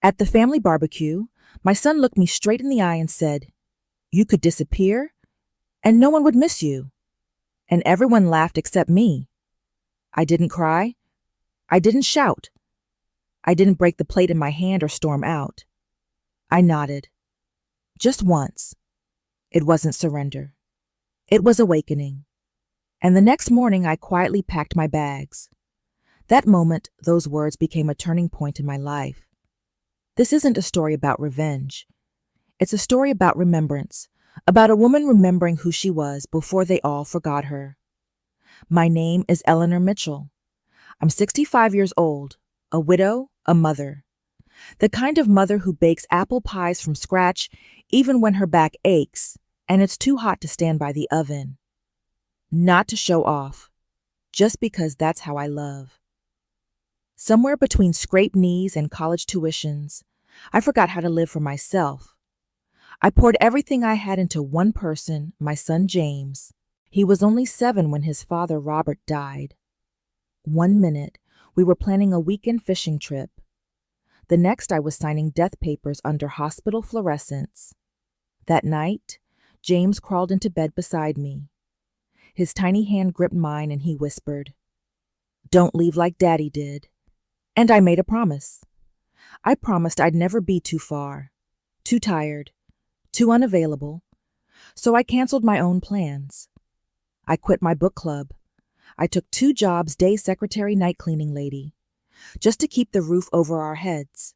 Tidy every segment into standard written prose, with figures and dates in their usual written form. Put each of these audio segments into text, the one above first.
At the family barbecue, my son looked me straight in the eye and said, "You could disappear, and no one would miss you." And everyone laughed except me. I didn't cry. I didn't shout. I didn't break the plate in my hand or storm out. I nodded. Just once. It wasn't surrender. It was awakening. And the next morning I quietly packed my bags. That moment, those words became a turning point in my life. This isn't a story about revenge. It's a story about remembrance, about a woman remembering who she was before they all forgot her. My name is Eleanor Mitchell. I'm 65 years old, a widow, a mother. The kind of mother who bakes apple pies from scratch even when her back aches and it's too hot to stand by the oven. Not to show off, just because that's how I love. Somewhere between scraped knees and college tuitions, I forgot how to live for myself. I poured everything I had into one person, my son James. He was only 7 when his father Robert died. One minute, we were planning a weekend fishing trip. The next, I was signing death papers under hospital fluorescents. That night, James crawled into bed beside me. His tiny hand gripped mine and he whispered, "Don't leave like Daddy did." And I made a promise. I promised I'd never be too far, too tired, too unavailable. So I canceled my own plans. I quit my book club. I took 2 jobs, day secretary, night cleaning lady, just to keep the roof over our heads.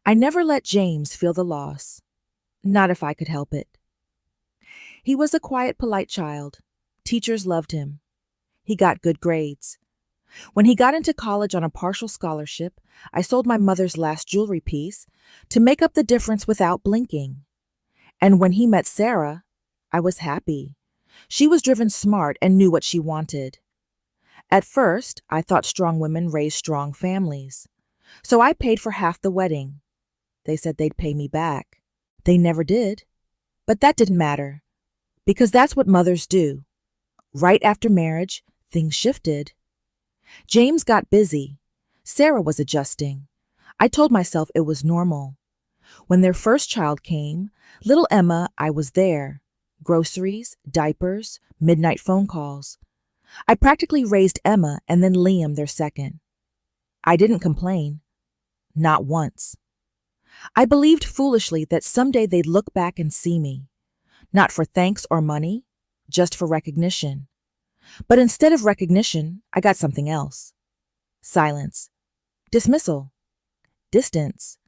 I never let James feel the loss, not if I could help it. He was a quiet, polite child. Teachers loved him. He got good grades. When he got into college on a partial scholarship, I sold my mother's last jewelry piece to make up the difference without blinking. And when he met Sarah, I was happy. She was driven, smart, and knew what she wanted. At first, I thought strong women raised strong families. So I paid for half the wedding. They said they'd pay me back. They never did. But that didn't matter, because that's what mothers do. Right after marriage, things shifted. James got busy. Sarah was adjusting. I told myself it was normal. When their first child came, little Emma, I was there. Groceries, diapers, midnight phone calls. I practically raised Emma and then Liam, their second. I didn't complain. Not once. I believed foolishly that someday they'd look back and see me. Not for thanks or money, just for recognition. But instead of recognition, I got something else. Silence. Dismissal. Distance.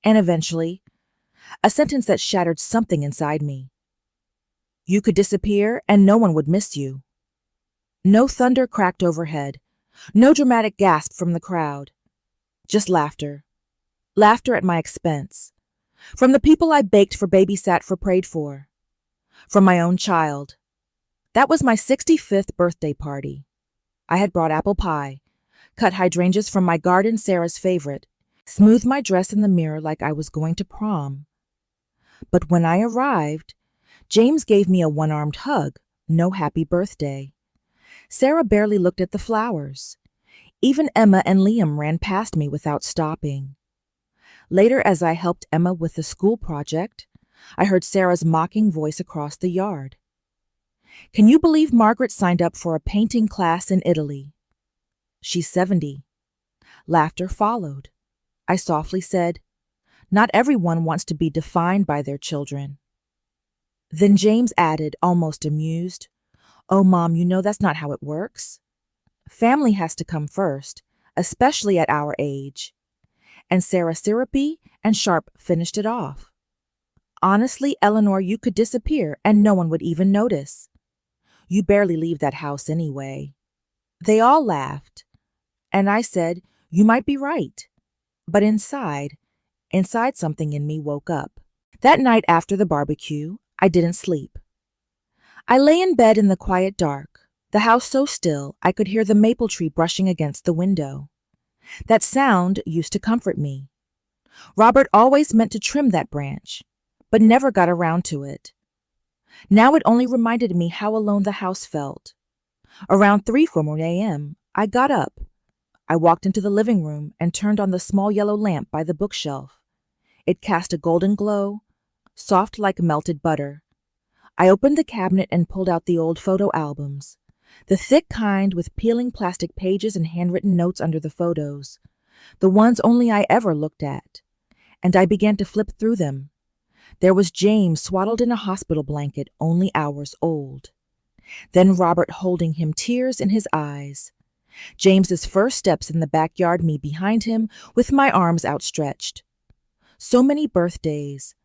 And eventually, a sentence that shattered something inside me. You could disappear and no one would miss you. No thunder cracked overhead. No dramatic gasp from the crowd. Just laughter. Laughter at my expense. From the people I baked for, babysat for, prayed for. From my own child. That was my 65th birthday party. I had brought apple pie, cut hydrangeas from my garden, Sarah's favorite, smoothed my dress in the mirror like I was going to prom. But when I arrived, James gave me a one-armed hug, no happy birthday. Sarah barely looked at the flowers. Even Emma and Liam ran past me without stopping. Later, as I helped Emma with the school project, I heard Sarah's mocking voice across the yard. Can you believe Margaret signed up for a painting class in Italy? She's 70. Laughter followed. I softly said, not everyone wants to be defined by their children. Then James added, almost amused, "Oh, Mom, you know that's not how it works. Family has to come first, especially at our age." And Sarah, syrupy and sharp, finished it off. Honestly, Eleanor, you could disappear and no one would even notice. You barely leave that house anyway. They all laughed. And I said, you might be right. But inside something in me woke up. That night after the barbecue, I didn't sleep. I lay in bed in the quiet dark, the house so still I could hear the maple tree brushing against the window. That sound used to comfort me. Robert always meant to trim that branch, but never got around to it. Now it only reminded me how alone the house felt. Around 3:04 a.m., I got up. I walked into the living room and turned on the small yellow lamp by the bookshelf. It cast a golden glow, soft like melted butter. I opened the cabinet and pulled out the old photo albums, the thick kind with peeling plastic pages and handwritten notes under the photos, the ones only I ever looked at. And I began to flip through them. There was James swaddled in a hospital blanket only hours old. Then Robert holding him, tears in his eyes. James's first steps in the backyard, me behind him with my arms outstretched. So many birthdays,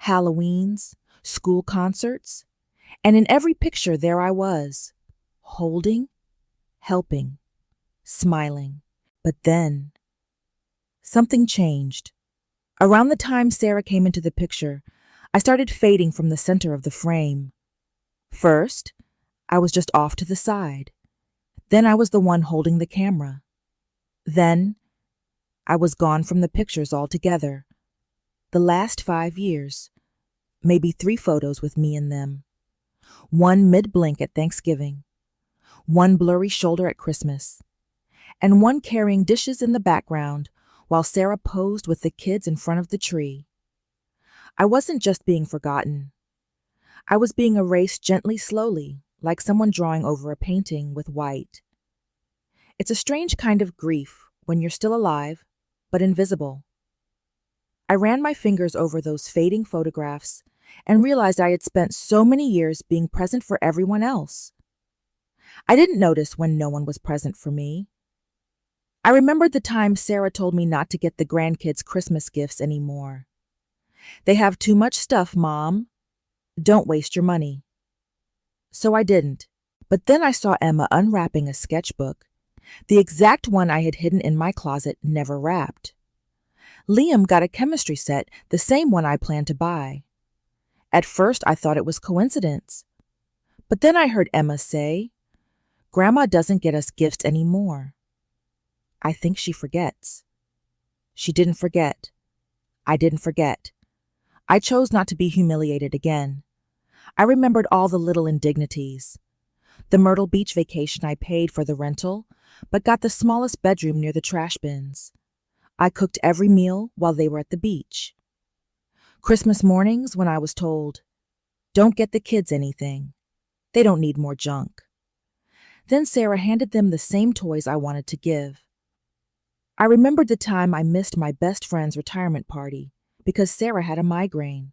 Halloweens, school concerts, and in every picture there I was, holding, helping, smiling. But then, something changed. Around the time Sarah came into the picture, I started fading from the center of the frame. First, I was just off to the side. Then I was the one holding the camera. Then, I was gone from the pictures altogether. The last 5 years, maybe 3 photos with me in them. One mid-blink at Thanksgiving, one blurry shoulder at Christmas, and one carrying dishes in the background while Sarah posed with the kids in front of the tree. I wasn't just being forgotten. I was being erased gently, slowly, like someone drawing over a painting with white. It's a strange kind of grief when you're still alive, but invisible. I ran my fingers over those fading photographs and realized I had spent so many years being present for everyone else. I didn't notice when no one was present for me. I remembered the time Sarah told me not to get the grandkids Christmas gifts anymore. "They have too much stuff, Mom. Don't waste your money." So I didn't. But then I saw Emma unwrapping a sketchbook, the exact one I had hidden in my closet, never wrapped. Liam got a chemistry set, the same one I planned to buy. At first I thought it was coincidence. But then I heard Emma say, "Grandma doesn't get us gifts anymore." I think she forgets. She didn't forget. I didn't forget. I chose not to be humiliated again. I remembered all the little indignities. The Myrtle Beach vacation I paid for the rental, but got the smallest bedroom near the trash bins. I cooked every meal while they were at the beach. Christmas mornings when I was told, "Don't get the kids anything. They don't need more junk." Then Sarah handed them the same toys I wanted to give. I remembered the time I missed my best friend's retirement party because Sarah had a migraine,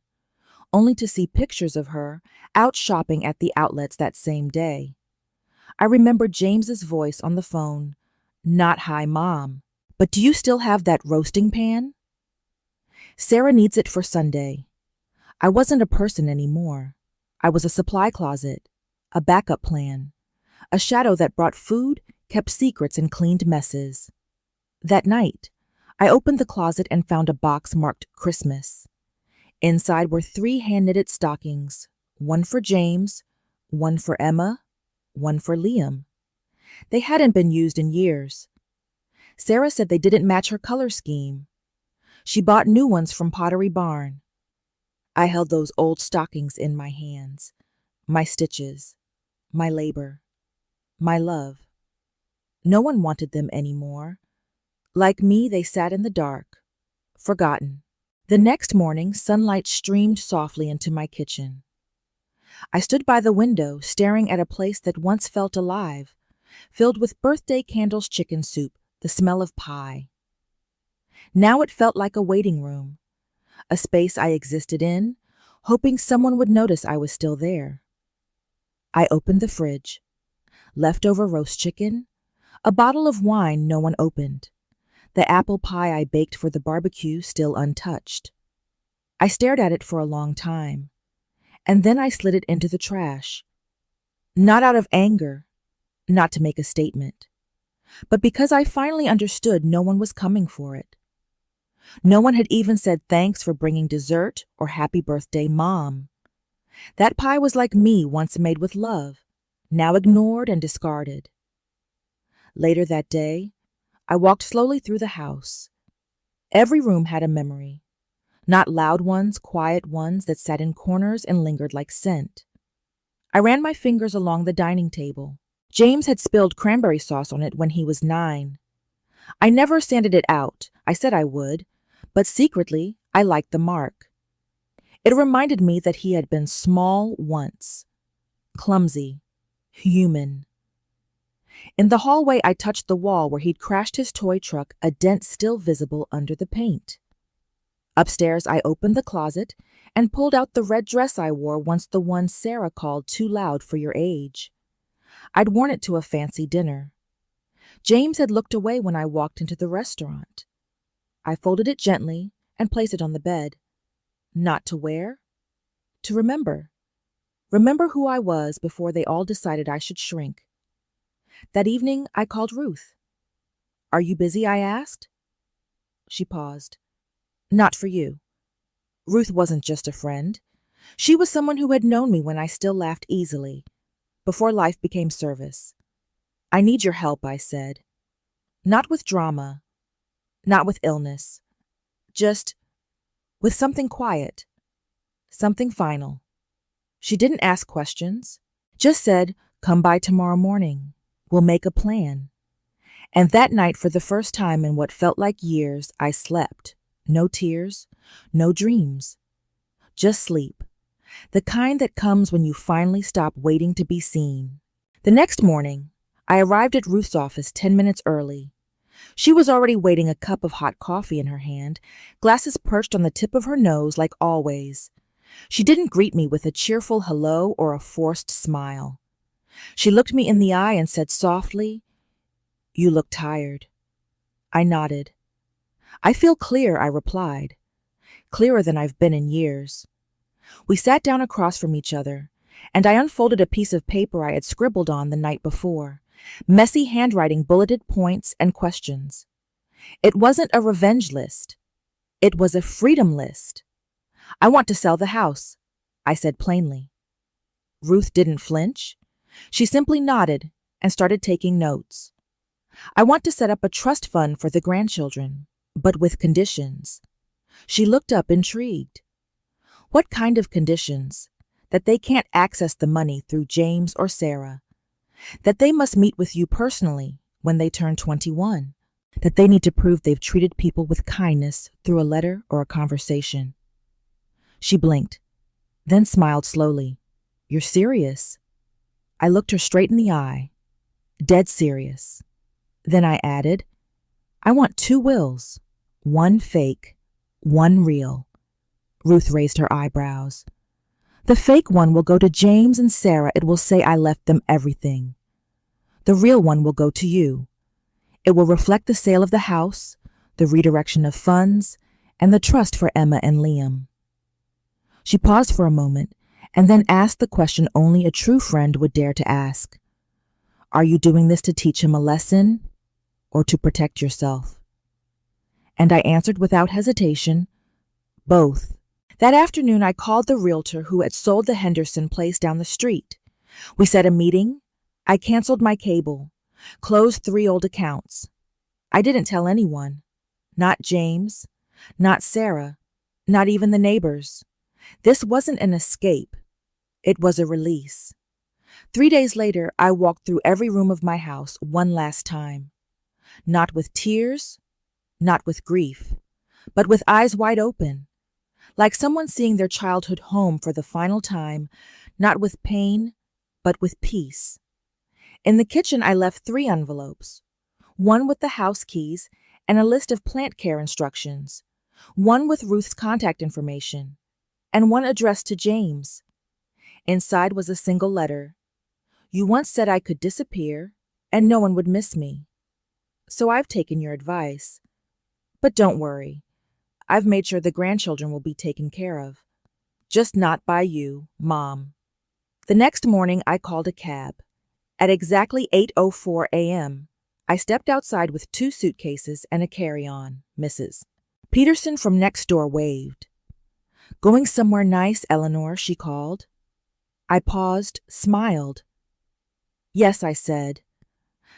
only to see pictures of her out shopping at the outlets that same day. I remembered James's voice on the phone, "Not hi, Mom, but do you still have that roasting pan? Sarah needs it for Sunday." I wasn't a person anymore. I was a supply closet, a backup plan, a shadow that brought food, kept secrets, and cleaned messes. That night, I opened the closet and found a box marked Christmas. Inside were 3 hand-knitted stockings, one for James, one for Emma, one for Liam. They hadn't been used in years. Sarah said they didn't match her color scheme. She bought new ones from Pottery Barn. I held those old stockings in my hands, my stitches, my labor, my love. No one wanted them anymore. Like me, they sat in the dark, forgotten. The next morning, sunlight streamed softly into my kitchen. I stood by the window, staring at a place that once felt alive, filled with birthday candles, chicken soup, the smell of pie. Now it felt like a waiting room, a space I existed in, hoping someone would notice I was still there. I opened the fridge. Leftover roast chicken, a bottle of wine no one opened, the apple pie I baked for the barbecue still untouched. I stared at it for a long time, and then I slid it into the trash. Not out of anger, not to make a statement, but because I finally understood no one was coming for it. No one had even said thanks for bringing dessert or happy birthday, Mom. That pie was like me, once made with love, now ignored and discarded. Later that day, I walked slowly through the house. Every room had a memory. Not loud ones, quiet ones that sat in corners and lingered like scent. I ran my fingers along the dining table. James had spilled cranberry sauce on it when he was 9. I never sanded it out. I said I would, but secretly I liked the mark. It reminded me that he had been small once, clumsy, human. In the hallway, I touched the wall where he'd crashed his toy truck, a dent still visible under the paint. Upstairs, I opened the closet and pulled out the red dress I wore once, the one Sarah called too loud for your age. I'd worn it to a fancy dinner. James had looked away when I walked into the restaurant. I folded it gently and placed it on the bed. Not to wear, to remember. Remember who I was before they all decided I should shrink. That evening, I called Ruth. "Are you busy?" I asked. She paused. "Not for you." Ruth wasn't just a friend. She was someone who had known me when I still laughed easily, before life became service. "I need your help," I said. Not with drama, not with illness, just with something quiet, something final. She didn't ask questions, just said, "Come by tomorrow morning. We'll make a plan." And that night, for the first time in what felt like years, I slept. No tears, no dreams. Just sleep. The kind that comes when you finally stop waiting to be seen. The next morning, I arrived at Ruth's office 10 minutes early. She was already waiting, a cup of hot coffee in her hand, glasses perched on the tip of her nose like always. She didn't greet me with a cheerful hello or a forced smile. She looked me in the eye and said softly, "You look tired." I nodded. "I feel clear," I replied. "Clearer than I've been in years." We sat down across from each other, and I unfolded a piece of paper I had scribbled on the night before. Messy handwriting, bulleted points and questions. It wasn't a revenge list. It was a freedom list. "I want to sell the house," I said plainly. Ruth didn't flinch. She simply nodded and started taking notes. "I want to set up a trust fund for the grandchildren, but with conditions." She looked up, intrigued. "What kind of conditions?" "That they can't access the money through James or Sarah. That they must meet with you personally when they turn 21. That they need to prove they've treated people with kindness through a letter or a conversation." She blinked, then smiled slowly. "You're serious?" I looked her straight in the eye. Dead serious. Then I added, "I want 2 wills. One fake, one real." Ruth raised her eyebrows. "The fake one will go to James and Sarah. It will say I left them everything. The real one will go to you. It will reflect the sale of the house, the redirection of funds, and the trust for Emma and Liam." She paused for a moment and then asked the question only a true friend would dare to ask. "Are you doing this to teach him a lesson or to protect yourself?" And I answered without hesitation, "Both." That afternoon, I called the realtor who had sold the Henderson place down the street. We set a meeting. I canceled my cable, closed 3 old accounts. I didn't tell anyone. Not James, not Sarah, not even the neighbors. This wasn't an escape. It was a release. 3 days later, I walked through every room of my house one last time. Not with tears, not with grief, but with eyes wide open. Like someone seeing their childhood home for the final time, not with pain, but with peace. In the kitchen, I left 3 envelopes. One with the house keys and a list of plant care instructions. One with Ruth's contact information, and one addressed to James. Inside was a single letter. "You once said I could disappear, and no one would miss me. So I've taken your advice. But don't worry. I've made sure the grandchildren will be taken care of. Just not by you, Mom." The next morning, I called a cab. At exactly 8:04 a.m., I stepped outside with 2 suitcases and a carry-on, Mrs. Peterson from next door waved. "Going somewhere nice, Eleanor?" she called. I paused, smiled. "Yes," I said.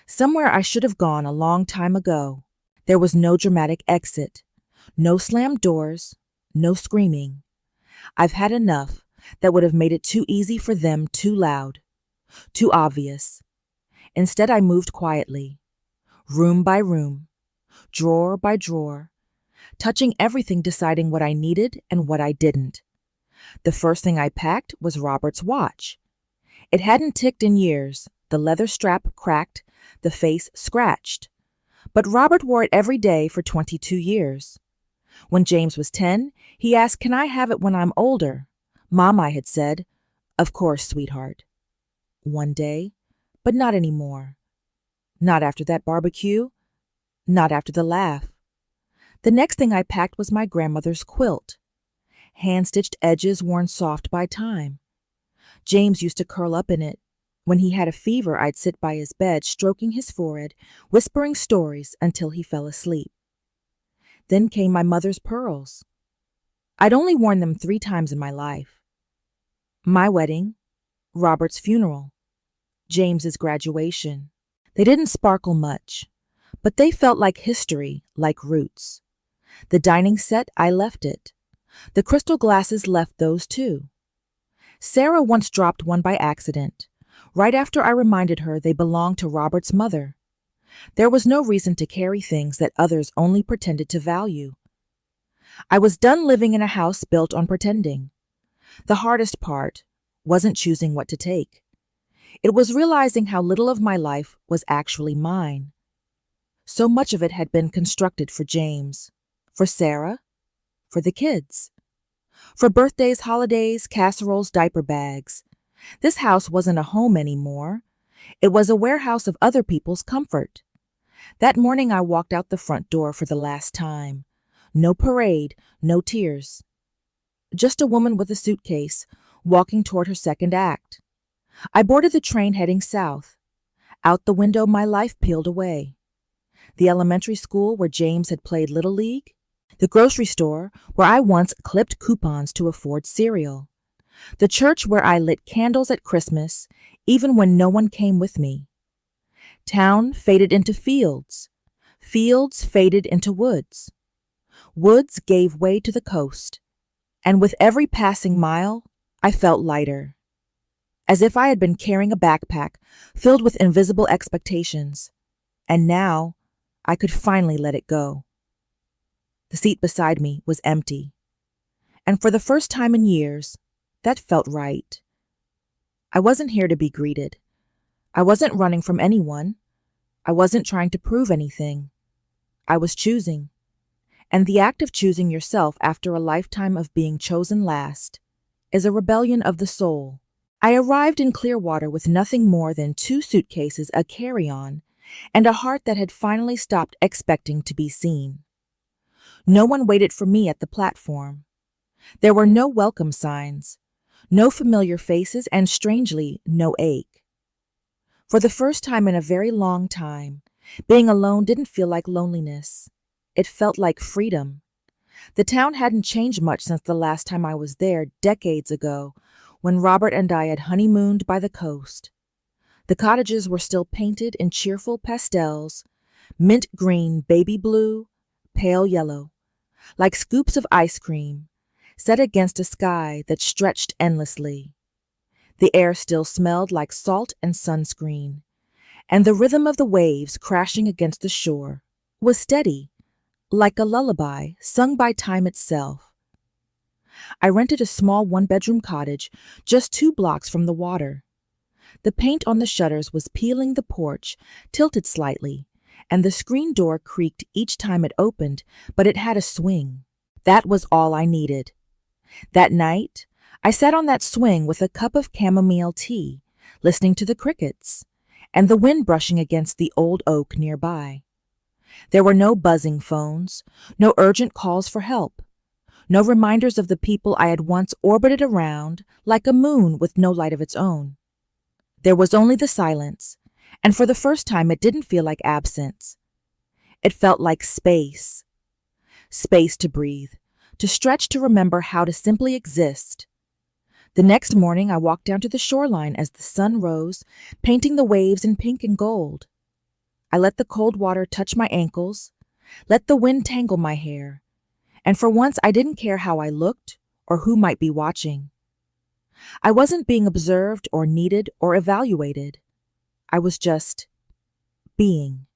"Somewhere I should have gone a long time ago." There was no dramatic exit. No slammed doors, no screaming. I've had enough that would have made it too easy for them, too loud, too obvious. Instead, I moved quietly, room by room, drawer by drawer, touching everything, deciding what I needed and what I didn't. The first thing I packed was Robert's watch. It hadn't ticked in years, the leather strap cracked, the face scratched. But Robert wore it every day for 22 years. When James was 10, he asked, "Can I have it when I'm older?" Mom, I had said, "Of course, sweetheart." One day, but not anymore. Not after that barbecue. Not after the laugh. The next thing I packed was my grandmother's quilt. Hand-stitched edges worn soft by time. James used to curl up in it. When he had a fever, I'd sit by his bed, stroking his forehead, whispering stories until he fell asleep. Then came my mother's pearls. I'd only worn them 3 times in my life. My wedding, Robert's funeral, James's graduation. They didn't sparkle much, but they felt like history, like roots. The dining set, I left it. The crystal glasses left those too. Sarah once dropped one by accident, right after I reminded her they belonged to Robert's mother. There was no reason to carry things that others only pretended to value. I was done living in a house built on pretending. The hardest part wasn't choosing what to take. It was realizing how little of my life was actually mine. So much of it had been constructed for James, for Sarah, for the kids, for birthdays, holidays, casseroles, diaper bags. This house wasn't a home anymore. It was a warehouse of other people's comfort. That morning I walked out the front door for the last time. No parade, no tears. Just a woman with a suitcase, walking toward her second act. I boarded the train heading south. Out the window, my life peeled away. The elementary school where James had played Little League. The grocery store where I once clipped coupons to afford cereal. The church where I lit candles at Christmas, even when no one came with me. Town faded into fields. Fields faded into woods. Woods gave way to the coast. And with every passing mile, I felt lighter. As if I had been carrying a backpack filled with invisible expectations. And now, I could finally let it go. The seat beside me was empty. And for the first time in years, that felt right. I wasn't here to be greeted. I wasn't running from anyone. I wasn't trying to prove anything. I was choosing. And the act of choosing yourself after a lifetime of being chosen last is a rebellion of the soul. I arrived in Clearwater with nothing more than 2 suitcases, a carry-on, and a heart that had finally stopped expecting to be seen. No one waited for me at the platform. There were no welcome signs, no familiar faces, and strangely, no ache. For the first time in a very long time, being alone didn't feel like loneliness. It felt like freedom. The town hadn't changed much since the last time I was there, decades ago, when Robert and I had honeymooned by the coast. The cottages were still painted in cheerful pastels, mint green, baby blue, pale yellow, like scoops of ice cream, set against a sky that stretched endlessly. The air still smelled like salt and sunscreen, and the rhythm of the waves crashing against the shore was steady, like a lullaby sung by time itself. I rented a small 1-bedroom cottage just 2 blocks from the water. The paint on the shutters was peeling, the porch tilted slightly, and the screen door creaked each time it opened, but it had a swing. That was all I needed. That night, I sat on that swing with a cup of chamomile tea, listening to the crickets, and the wind brushing against the old oak nearby. There were no buzzing phones, no urgent calls for help, no reminders of the people I had once orbited around like a moon with no light of its own. There was only the silence, and for the first time it didn't feel like absence. It felt like space. Space to breathe, to stretch, to remember how to simply exist. The next morning I walked down to the shoreline as the sun rose, painting the waves in pink and gold. I let the cold water touch my ankles, let the wind tangle my hair, and for once I didn't care how I looked or who might be watching. I wasn't being observed or needed or evaluated. I was just being.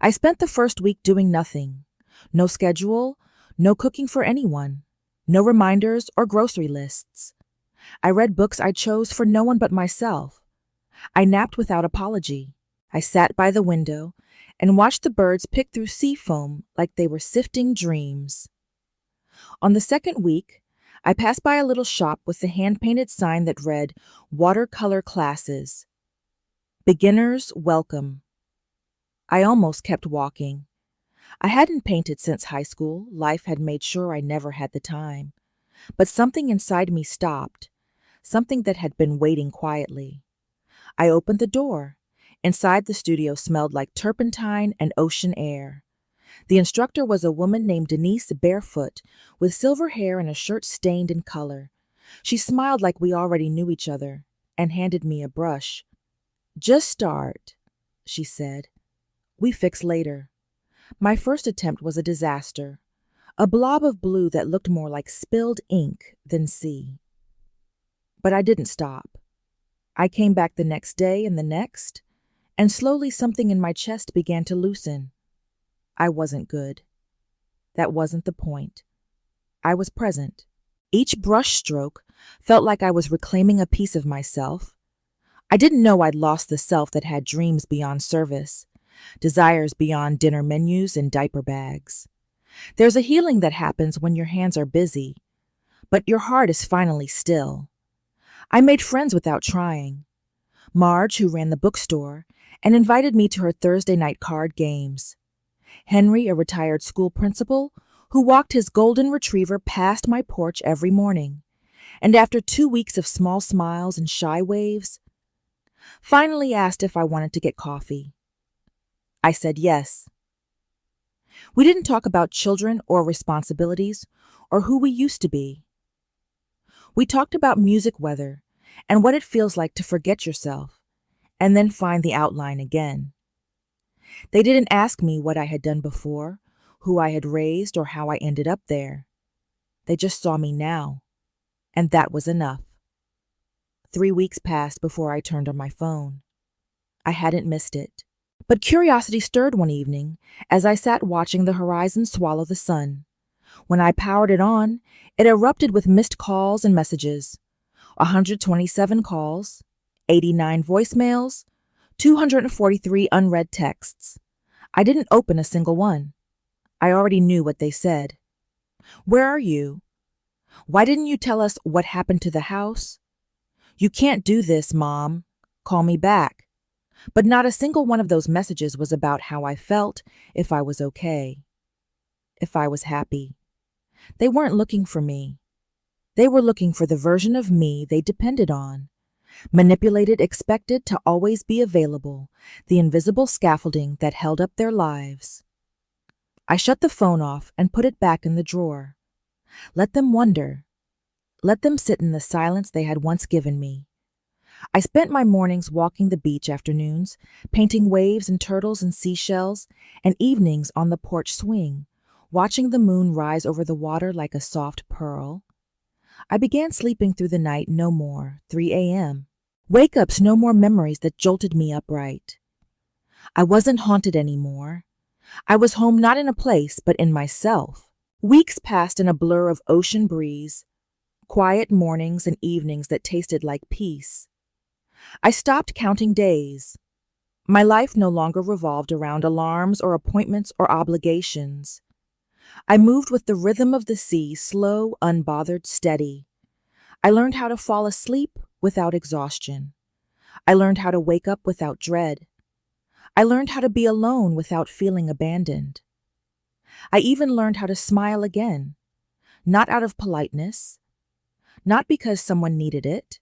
I spent the first week doing nothing. No schedule, no cooking for anyone, no reminders or grocery lists. I read books I chose for no one but myself. I napped without apology. I sat by the window and watched the birds pick through sea foam like they were sifting dreams. On the second week, I passed by a little shop with the hand-painted sign that read, "Watercolor Classes. Beginners Welcome." I almost kept walking. I hadn't painted since high school. Life had made sure I never had the time. But something inside me stopped, something that had been waiting quietly. I opened the door. Inside, the studio smelled like turpentine and ocean air. The instructor was a woman named Denise, barefoot, with silver hair and a shirt stained in color. She smiled like we already knew each other and handed me a brush. "Just start," she said. "We fix later." My first attempt was a disaster, a blob of blue that looked more like spilled ink than sea. But I didn't stop. I came back the next day and the next, and slowly something in my chest began to loosen. I wasn't good. That wasn't the point. I was present. Each brush stroke felt like I was reclaiming a piece of myself. I didn't know I'd lost the self that had dreams beyond service, desires beyond dinner menus and diaper bags. There's a healing that happens when your hands are busy, but your heart is finally still. I made friends without trying. Marge, who ran the bookstore, and invited me to her Thursday night card games. Henry, a retired school principal, who walked his golden retriever past my porch every morning, and after 2 weeks of small smiles and shy waves, finally asked if I wanted to get coffee. I said yes. We didn't talk about children or responsibilities or who we used to be. We talked about music weather and what it feels like to forget yourself and then find the outline again. They didn't ask me what I had done before, who I had raised, or how I ended up there. They just saw me now, and that was enough. 3 weeks passed before I turned on my phone. I hadn't missed it. But curiosity stirred one evening as I sat watching the horizon swallow the sun. When I powered it on, it erupted with missed calls and messages. 127 calls, 89 voicemails, 243 unread texts. I didn't open a single one. I already knew what they said. "Where are you? Why didn't you tell us what happened to the house? You can't do this, Mom. Call me back." But not a single one of those messages was about how I felt, if I was okay, if I was happy. They weren't looking for me. They were looking for the version of me they depended on, manipulated, expected to always be available, the invisible scaffolding that held up their lives. I shut the phone off and put it back in the drawer. Let them wonder. Let them sit in the silence they had once given me. I spent my mornings walking the beach, afternoons, painting waves and turtles and seashells, and evenings on the porch swing, watching the moon rise over the water like a soft pearl. I began sleeping through the night no more, 3 a.m. Wake-ups no more memories that jolted me upright. I wasn't haunted anymore. I was home not in a place, but in myself. Weeks passed in a blur of ocean breeze, quiet mornings and evenings that tasted like peace. I stopped counting days. My life no longer revolved around alarms or appointments or obligations. I moved with the rhythm of the sea, slow, unbothered, steady. I learned how to fall asleep without exhaustion. I learned how to wake up without dread. I learned how to be alone without feeling abandoned. I even learned how to smile again, not out of politeness, not because someone needed it,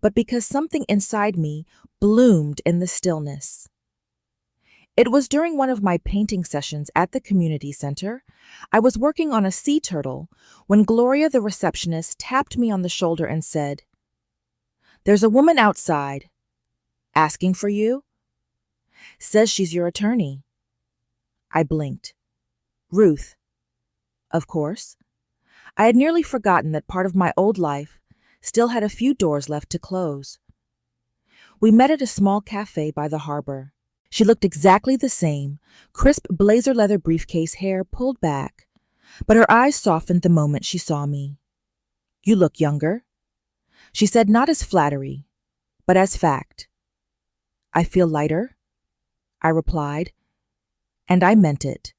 but because something inside me bloomed in the stillness. It was during one of my painting sessions at the community center. I was working on a sea turtle when Gloria, the receptionist, tapped me on the shoulder and said, "There's a woman outside. Asking for you? Says she's your attorney." I blinked. Ruth. Of course. I had nearly forgotten that part of my old life still had a few doors left to close. We met at a small cafe by the harbor. She looked exactly the same, crisp blazer leather briefcase hair pulled back, but her eyes softened the moment she saw me. "You look younger," she said, not as flattery, but as fact. "I feel lighter," I replied, and I meant it.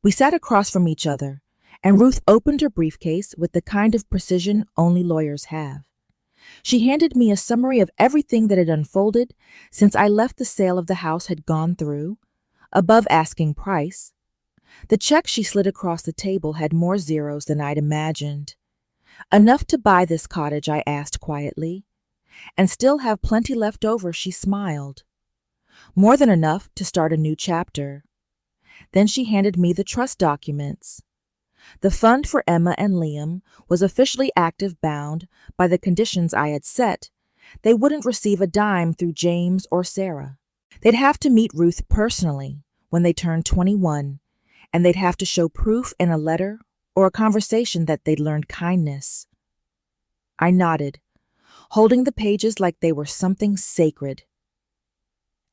We sat across from each other, and Ruth opened her briefcase with the kind of precision only lawyers have. She handed me a summary of everything that had unfolded since I left the sale of the house had gone through, above asking price. The check she slid across the table had more zeros than I'd imagined. "Enough to buy this cottage," I asked quietly. "And still have plenty left over," she smiled. "More than enough to start a new chapter." Then she handed me the trust documents. The fund for Emma and Liam was officially active bound by the conditions I had set. They wouldn't receive a dime through James or Sarah. They'd have to meet Ruth personally when they turned 21, and they'd have to show proof in a letter or a conversation that they'd learned kindness. I nodded, holding the pages like they were something sacred.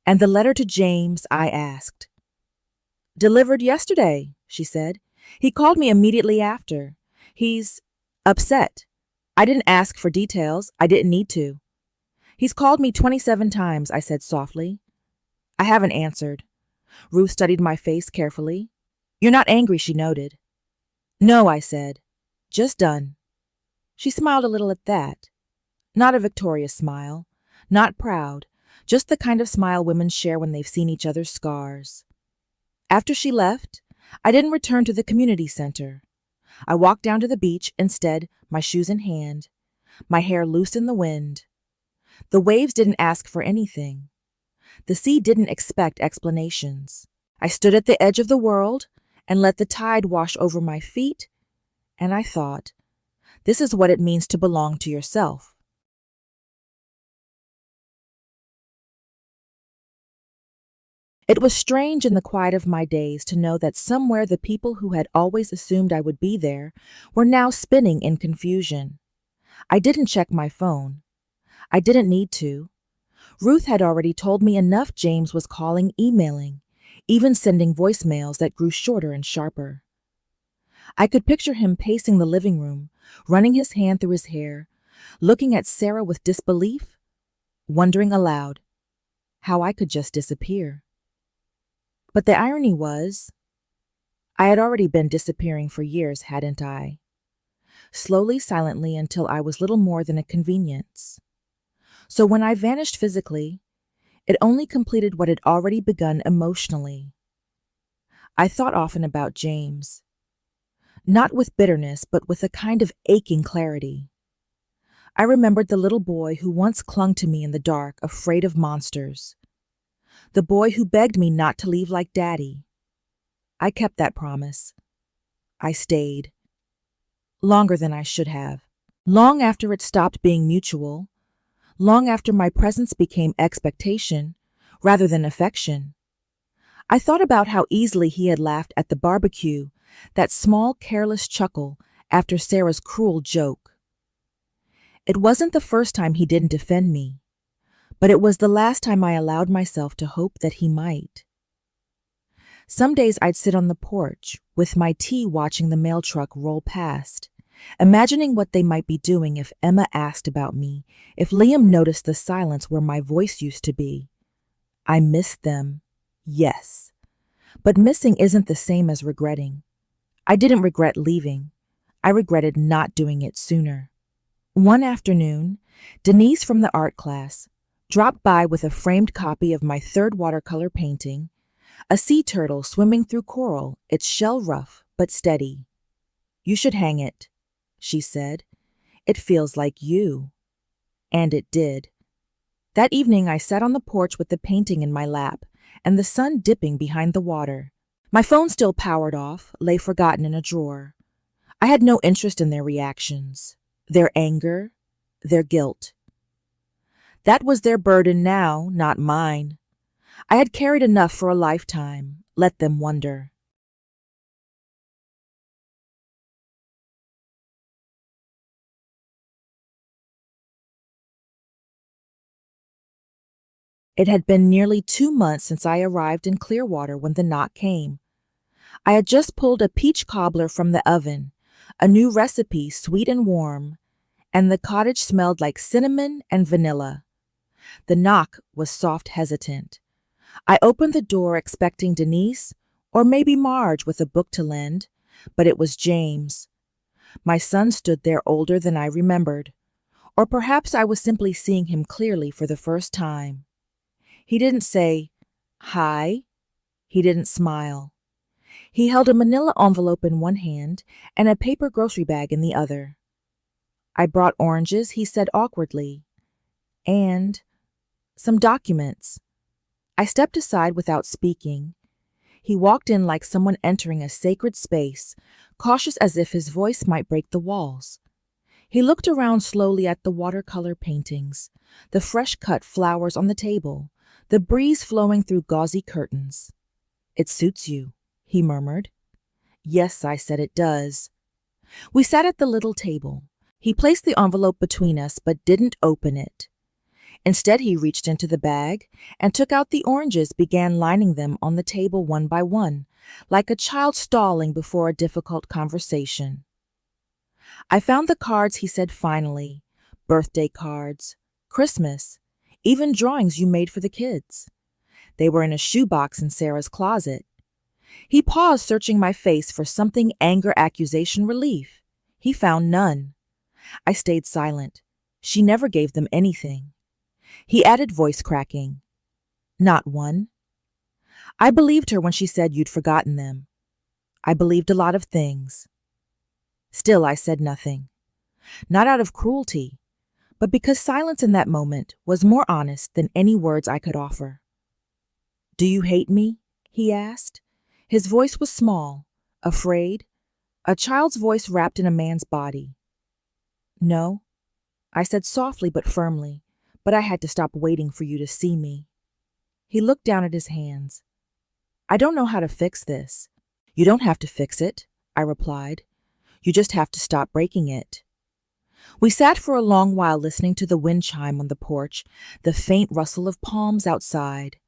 "And the letter to James?" I asked. "Delivered yesterday," she said. "He called me immediately after. He's upset. I didn't ask for details. I didn't need to." "He's called me 27 times," I said softly. "I haven't answered." Ruth studied my face carefully. "You're not angry," she noted. "No," I said. "Just done." She smiled a little at that. Not a victorious smile. Not proud. Just the kind of smile women share when they've seen each other's scars. After she left, I didn't return to the community center. I walked down to the beach instead, my shoes in hand, my hair loose in the wind. The waves didn't ask for anything. The sea didn't expect explanations. I stood at the edge of the world and let the tide wash over my feet, and I thought, this is what it means to belong to yourself. It was strange in the quiet of my days to know that somewhere the people who had always assumed I would be there were now spinning in confusion. I didn't check my phone. I didn't need to. Ruth had already told me enough. James was calling, emailing, even sending voicemails that grew shorter and sharper. I could picture him pacing the living room, running his hand through his hair, looking at Sarah with disbelief, wondering aloud how I could just disappear. But the irony was, I had already been disappearing for years, hadn't I? Slowly, silently, until I was little more than a convenience. So when I vanished physically, it only completed what had already begun emotionally. I thought often about James, not with bitterness, but with a kind of aching clarity. I remembered the little boy who once clung to me in the dark, afraid of monsters. The boy who begged me not to leave like Daddy. I kept that promise. I stayed. Longer than I should have. Long after it stopped being mutual. Long after my presence became expectation rather than affection. I thought about how easily he had laughed at the barbecue, that small, careless chuckle after Sarah's cruel joke. It wasn't the first time he didn't defend me, but it was the last time I allowed myself to hope that he might. Some days I'd sit on the porch with my tea watching the mail truck roll past, imagining what they might be doing if Emma asked about me, if Liam noticed the silence where my voice used to be. I missed them, yes. But missing isn't the same as regretting. I didn't regret leaving. I regretted not doing it sooner. One afternoon, Denise from the art class dropped by with a framed copy of my third watercolor painting, a sea turtle swimming through coral, its shell rough but steady. "You should hang it," she said. "It feels like you." And it did. That evening I sat on the porch with the painting in my lap and the sun dipping behind the water. My phone, still powered off, lay forgotten in a drawer. I had no interest in their reactions, their anger, their guilt. That was their burden now, not mine. I had carried enough for a lifetime. Let them wonder. It had been nearly 2 months since I arrived in Clearwater when the knock came. I had just pulled a peach cobbler from the oven, a new recipe sweet and warm, and the cottage smelled like cinnamon and vanilla. The knock was soft, hesitant. I opened the door expecting Denise, or maybe Marge with a book to lend, but it was James. My son stood there older than I remembered, or perhaps I was simply seeing him clearly for the first time. He didn't say, "Hi." He didn't smile. He held a manila envelope in one hand and a paper grocery bag in the other. "I brought oranges," he said awkwardly, "and some documents." I stepped aside without speaking. He walked in like someone entering a sacred space, cautious as if his voice might break the walls. He looked around slowly at the watercolor paintings, the fresh-cut flowers on the table, the breeze flowing through gauzy curtains. "It suits you," he murmured. "Yes," I said, "it does." We sat at the little table. He placed the envelope between us but didn't open it. Instead, he reached into the bag and took out the oranges, began lining them on the table one by one, like a child stalling before a difficult conversation. "I found the cards," he said finally. "Birthday cards, Christmas, even drawings you made for the kids. They were in a shoebox in Sarah's closet." He paused, searching my face for something, anger, accusation, relief. He found none. I stayed silent. She never gave them anything. He added, voice cracking, "Not one." I believed her when she said you'd forgotten them. I believed a lot of things. Still, I said nothing. Not out of cruelty, but because silence in that moment was more honest than any words I could offer. "Do you hate me?" he asked. His voice was small, afraid, a child's voice wrapped in a man's body. "No," I said softly but firmly, "but I had to stop waiting for you to see me." He looked down at his hands. "I don't know how to fix this." "You don't have to fix it," I replied. "You just have to stop breaking it." We sat for a long while listening to the wind chime on the porch, the faint rustle of palms outside.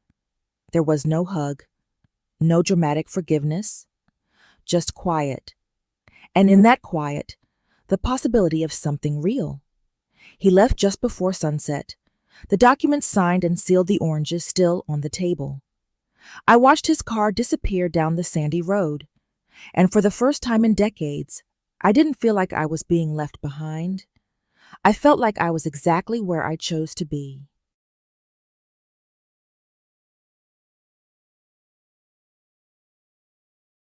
There was no hug, no dramatic forgiveness, just quiet. And in that quiet, the possibility of something real. He left just before sunset. The documents signed and sealed, the oranges still on the table. I watched his car disappear down the sandy road, and for the first time in decades, I didn't feel like I was being left behind. I felt like I was exactly where I chose to be.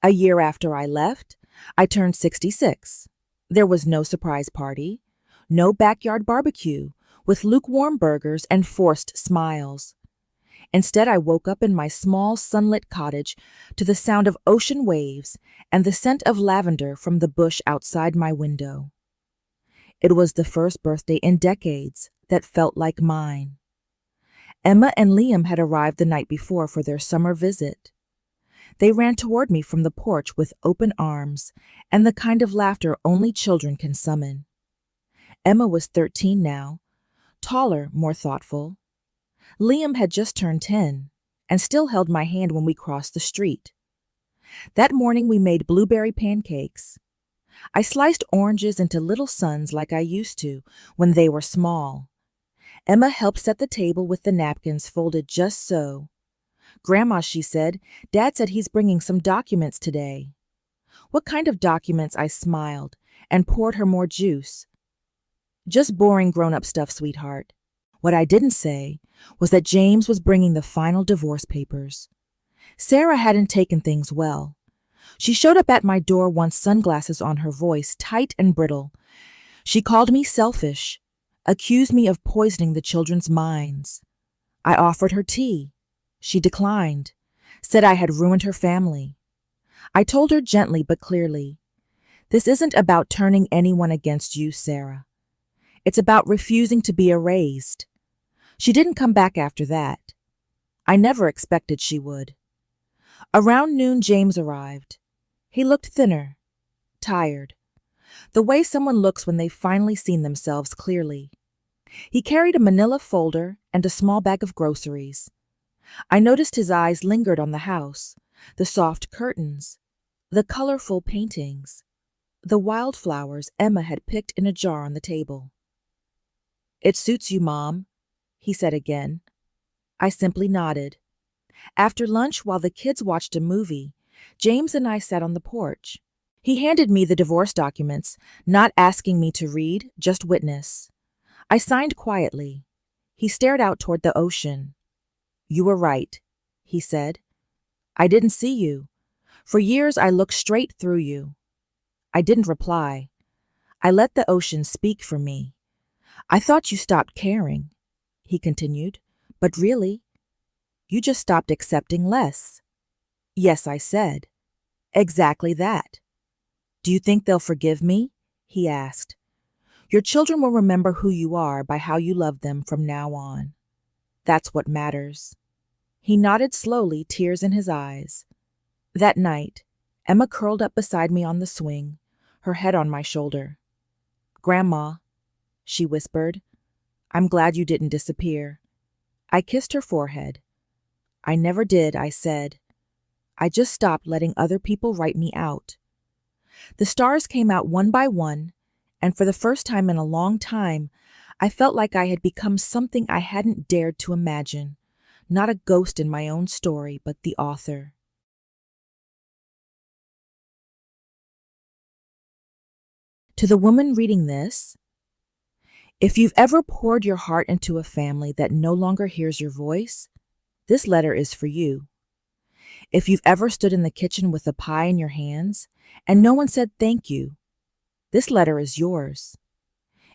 A year after I left, I turned 66. There was no surprise party, no backyard barbecue with lukewarm burgers and forced smiles. Instead, I woke up in my small sunlit cottage to the sound of ocean waves and the scent of lavender from the bush outside my window. It was the first birthday in decades that felt like mine. Emma and Liam had arrived the night before for their summer visit. They ran toward me from the porch with open arms and the kind of laughter only children can summon. Emma was 13 now, taller, more thoughtful. Liam had just turned 10 and still held my hand when we crossed the street. That morning we made blueberry pancakes. I sliced oranges into little suns like I used to when they were small. Emma helped set the table with the napkins folded just so. "Grandma," she said, "Dad said he's bringing some documents today." "What kind of documents?" I smiled and poured her more juice. "Just boring grown-up stuff, sweetheart." What I didn't say was that James was bringing the final divorce papers. Sarah hadn't taken things well. She showed up at my door once, sunglasses on, her voice tight and brittle. She called me selfish, accused me of poisoning the children's minds. I offered her tea. She declined, said I had ruined her family. I told her gently but clearly, "This isn't about turning anyone against you, Sarah. It's about refusing to be erased." She didn't come back after that. I never expected she would. Around noon, James arrived. He looked thinner, tired, the way someone looks when they've finally seen themselves clearly. He carried a manila folder and a small bag of groceries. I noticed his eyes lingered on the house, the soft curtains, the colorful paintings, the wildflowers Emma had picked in a jar on the table. "It suits you, Mom," he said again. I simply nodded. After lunch, while the kids watched a movie, James and I sat on the porch. He handed me the divorce documents, not asking me to read, just witness. I signed quietly. He stared out toward the ocean. "You were right," he said. "I didn't see you. For years I looked straight through you." I didn't reply. I let the ocean speak for me. "I thought you stopped caring," he continued, "but really, you just stopped accepting less." "Yes," I said. "Exactly that." "Do you think they'll forgive me?" he asked. "Your children will remember who you are by how you love them from now on. That's what matters." He nodded slowly, tears in his eyes. That night, Emma curled up beside me on the swing, her head on my shoulder. "Grandma," she whispered, "I'm glad you didn't disappear." I kissed her forehead. "I never did," I said. "I just stopped letting other people write me out." The stars came out one by one, and for the first time in a long time, I felt like I had become something I hadn't dared to imagine, not a ghost in my own story, but the author. To the woman reading this, if you've ever poured your heart into a family that no longer hears your voice, this letter is for you. If you've ever stood in the kitchen with a pie in your hands and no one said thank you, this letter is yours.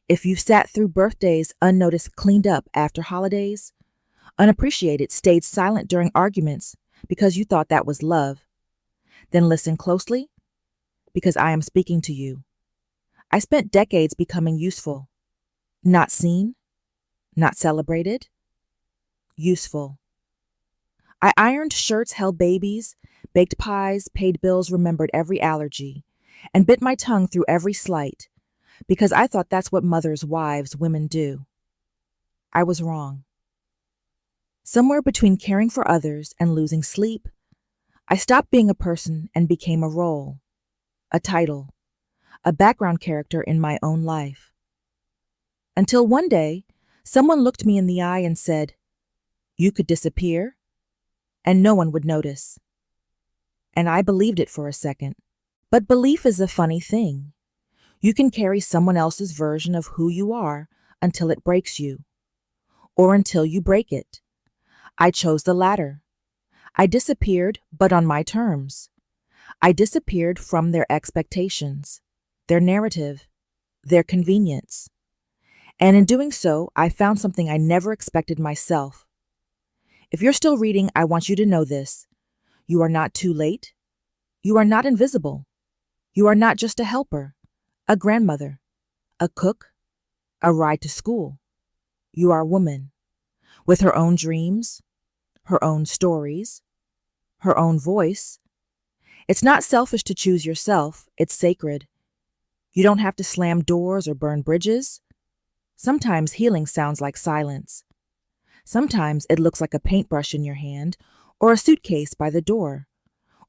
If you've sat through birthdays unnoticed, cleaned up after holidays, unappreciated, stayed silent during arguments because you thought that was love, then listen closely, because I am speaking to you. I spent decades becoming useful. Not seen, not celebrated, useful. I ironed shirts, held babies, baked pies, paid bills, remembered every allergy, and bit my tongue through every slight, because I thought that's what mothers, wives, women do. I was wrong. Somewhere between caring for others and losing sleep, I stopped being a person and became a role, a title, a background character in my own life. Until one day, someone looked me in the eye and said, "You could disappear, and no one would notice." And I believed it for a second. But belief is a funny thing. You can carry someone else's version of who you are until it breaks you, or until you break it. I chose the latter. I disappeared, but on my terms. I disappeared from their expectations, their narrative, their convenience. And in doing so, I found something I never expected myself. If you're still reading, I want you to know this. You are not too late. You are not invisible. You are not just a helper, a grandmother, a cook, a ride to school. You are a woman, with her own dreams, her own stories, her own voice. It's not selfish to choose yourself, it's sacred. You don't have to slam doors or burn bridges. Sometimes healing sounds like silence. Sometimes it looks like a paintbrush in your hand, or a suitcase by the door,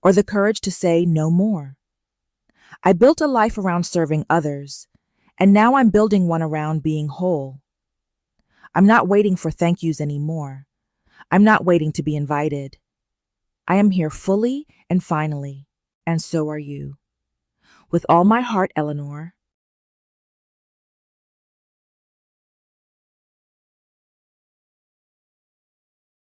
or the courage to say no more. I built a life around serving others, and now I'm building one around being whole. I'm not waiting for thank yous anymore. I'm not waiting to be invited. I am here fully and finally, and so are you. With all my heart, Eleanor,